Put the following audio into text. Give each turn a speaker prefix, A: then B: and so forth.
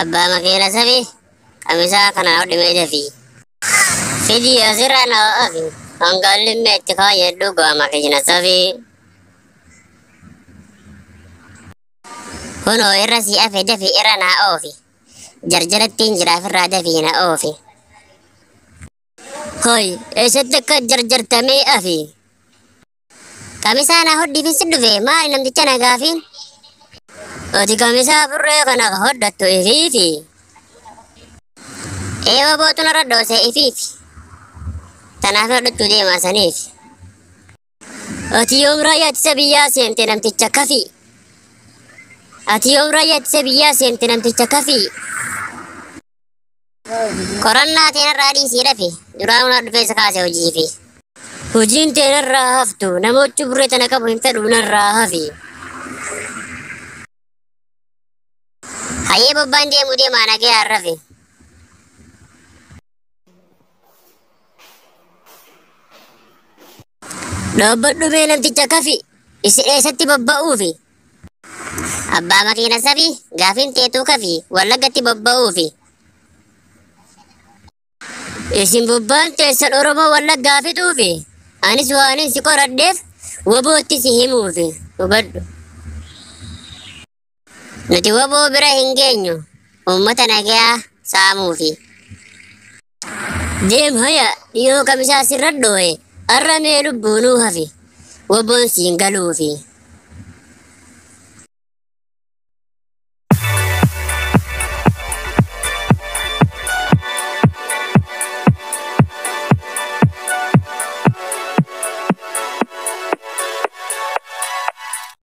A: Abbaa makiina safi kamisaa kana hodhi meeshaa fi fidii asirra na ofi hangalli meetti fayyadu go'a makiina safi kunoo irra si afe dafi irra na ofi jarjarattiin jiraaf irraa dafi na ofi hoy eessatti akka jarjartamee afi kamisaa na hodhiif si dhufe maali namticha na gaafiin ati kamisaa burree kana hodhattu ifiifi eewa bootuna raddoose ifiifi tanaaf hodhachuu deemaa saniif ati yoom raayyaa ittisa biyyaa seente namticha kafi ati yoom raayyaa ittisa biyyaa seente namticha kafi qorannaa teenarraa dhiisii dhafe duraa hunaa dhufeessa kaase hojiifi hojiin teenarraa haftu namochi burree tana qabu hin fedhu narraa hafi hayyee bobbaan deemuu deemaa nagee harrafe dhoobbadhu mee namticha kafi isin eessatti bobba'uufi abbaa makiina safi gaafiin teetuu kafi wallaggatti bobba'uufi isin bobbaan teessan oromoo wallaggaa fixuufi anis waanin si qoradheef wabootti si himuufi hubadhu nuti waboo bira hin geenyu uummata nagaa saamuufi deem haya dhiyoo kamisaa sirra dhooye arra mee lubbuunuu hafi waboon siin galuufi